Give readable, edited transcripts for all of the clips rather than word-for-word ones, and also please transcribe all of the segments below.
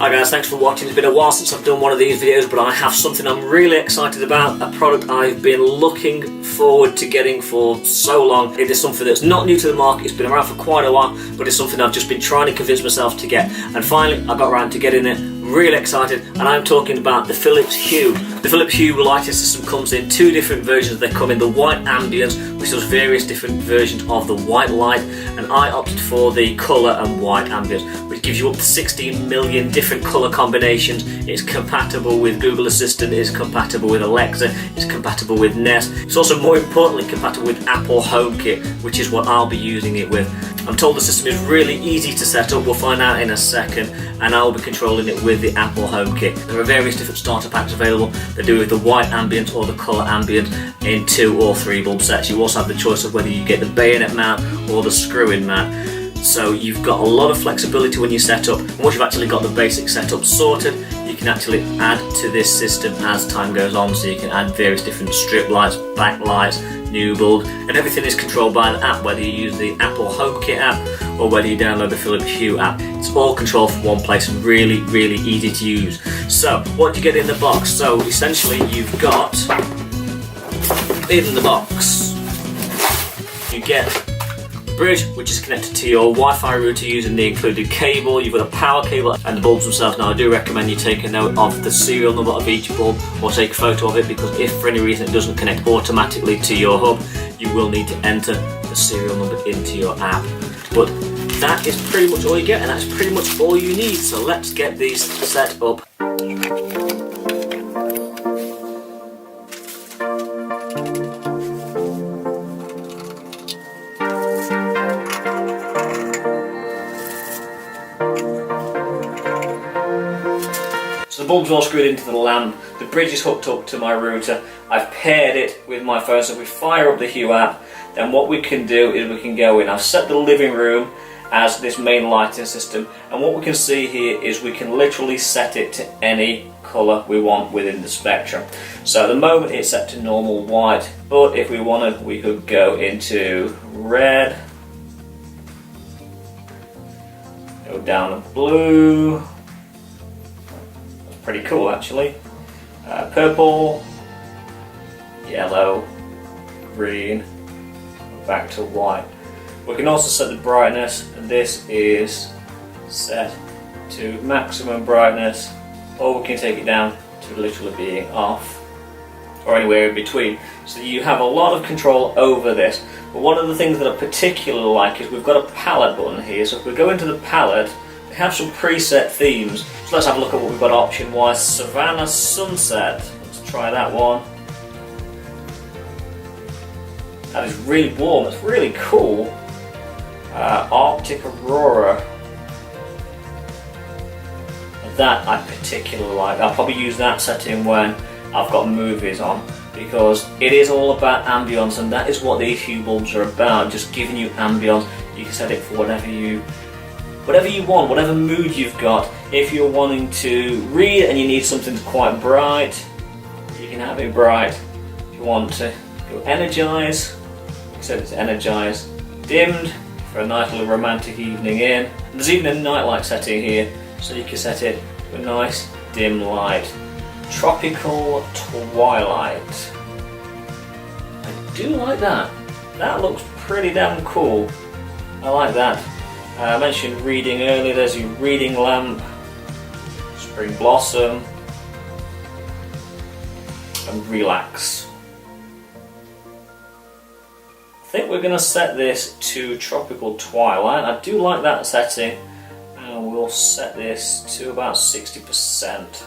Hi guys, thanks for watching. It's been a while since I've done one of these videos, but I have something I'm really excited about, a product I've been looking forward to getting for so long. It is something that's not new to the market, it's been around for quite a while, but it's something I've just been trying to convince myself to get. And finally, I got around to getting it, really excited, and I'm talking about the Philips Hue. The Philips Hue lighting system comes in two different versions. They come in the white ambience, which does various different versions of the white light, and I opted for the colour and white ambience, which gives you up to 16 million different colour combinations. It's compatible with Google Assistant, it's compatible with Alexa, it's compatible with Nest. It's also, more importantly, compatible with Apple HomeKit, which is what I'll be using it with. I'm told the system is really easy to set up, we'll find out in a second, and I'll be controlling it with the Apple HomeKit. There are various different starter packs available. They do with the white ambience or the colour ambience in 2 or 3 bulb sets. You also have the choice of whether you get the bayonet mount or the screw-in mount. So you've got a lot of flexibility when you set up. And once you've actually got the basic setup sorted, you can actually add to this system as time goes on. So you can add various different strip lights, backlights, new bulb, and everything is controlled by an app, whether you use the Apple HomeKit app or whether you download the Philips Hue app. It's all controlled from one place and really, really easy to use. So what do you get in the box? So essentially you've got, in the box, you get bridge, which is connected to your Wi-Fi router using the included cable. You've got a power cable and the bulbs themselves. Now I do recommend you take a note of the serial number of each bulb or take a photo of it, because if for any reason it doesn't connect automatically to your hub, you will need to enter the serial number into your app. But that is pretty much all you get, and that's pretty much all you need. So let's get these set up. So the bulbs are all screwed into the lamp, the bridge is hooked up to my router, I've paired it with my phone, so if we fire up the Hue app, then what we can do is we can go in. I've set the living room as this main lighting system, and what we can see here is we can literally set it to any colour we want within the spectrum. So at the moment it's set to normal white, but if we wanted we could go into red, go down to blue. Pretty cool actually. Purple, yellow, green, back to white. We can also set the brightness, and this is set to maximum brightness, or we can take it down to literally being off, or anywhere in between. So you have a lot of control over this. But one of the things that I particularly like is we've got a palette button here. So if we go into the palette, we have some preset themes. So let's have a look at what we've got option-wise. Savannah Sunset. Let's try that one. That is really warm. It's really cool. Arctic Aurora. That I particularly like. I'll probably use that setting when I've got movies on, because it is all about ambience, and that is what these Hue bulbs are about. Just giving you ambience. You can set it for whatever you want, whatever mood you've got. If you're wanting to read and you need something quite bright, you can have it bright. If you want to go energize, you can set it to energize. Dimmed for a nice little romantic evening in. And there's even a nightlight setting here, so you can set it to a nice dim light. Tropical twilight. I do like that. That looks pretty damn cool. I like that. I mentioned reading earlier. There's your reading lamp, spring blossom, and relax. I think we're going to set this to tropical twilight. I do like that setting, and we'll set this to about 60%.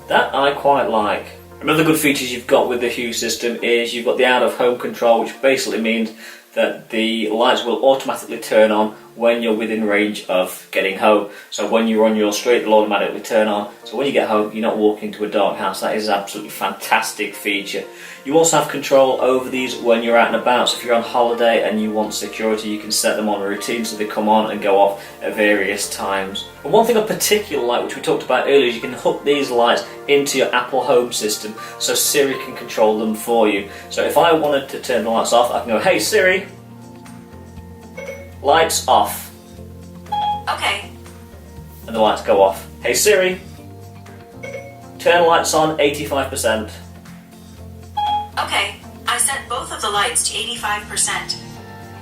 That I quite like. Another good features you've got with the Hue system is you've got the out of home control, which basically means that the lights will automatically turn on when you're within range of getting home. So when you're on your street, they'll automatically turn on. So when you get home, you're not walking to a dark house. That is an absolutely fantastic feature. You also have control over these when you're out and about. So if you're on holiday and you want security, you can set them on a routine so they come on and go off at various times. But one thing I particularly like, which we talked about earlier, is you can hook these lights into your Apple Home system so Siri can control them for you. So if I wanted to turn the lights off, I can go, "Hey Siri, lights off." Okay. And the lights go off. Hey Siri, turn lights on 85%. Okay, I set both of the lights to 85%.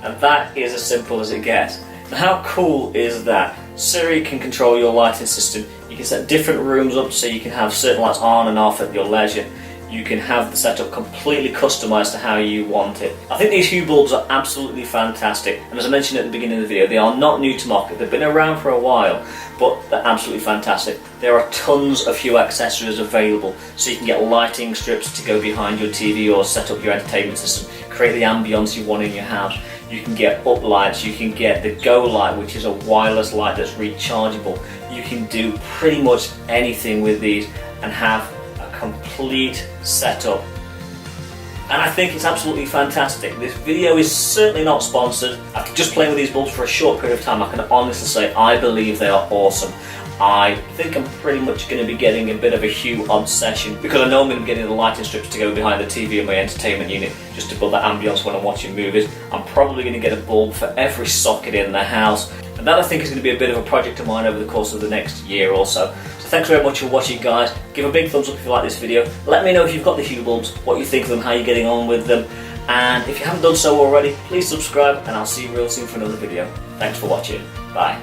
And that is as simple as it gets. Now, how cool is that? Siri can control your lighting system. You can set different rooms up so you can have certain lights on and off at your leisure. You can have the setup completely customised to how you want it. I think these Hue bulbs are absolutely fantastic, and as I mentioned at the beginning of the video, they are not new to market. They've been around for a while, but they're absolutely fantastic. There are tons of Hue accessories available, so you can get lighting strips to go behind your TV or set up your entertainment system, create the ambience you want in your house. You can get up lights, you can get the Go light, which is a wireless light that's rechargeable. You can do pretty much anything with these and have complete setup, and I think it's absolutely fantastic. This video is certainly not sponsored. After just playing with these bulbs for a short period of time, I can honestly say I believe they are awesome. I think I'm pretty much going to be getting a bit of a Hue obsession, because I know I'm going to be getting the lighting strips to go behind the TV and my entertainment unit just to build that ambience when I'm watching movies. I'm probably going to get a bulb for every socket in the house, and that I think is going to be a bit of a project of mine over the course of the next year or so. So thanks very much for watching, guys. Give a big thumbs up if you like this video. Let me know if you've got the Hue bulbs, what you think of them, how you're getting on with them, and if you haven't done so already, please subscribe, and I'll see you real soon for another video. Thanks for watching. Bye.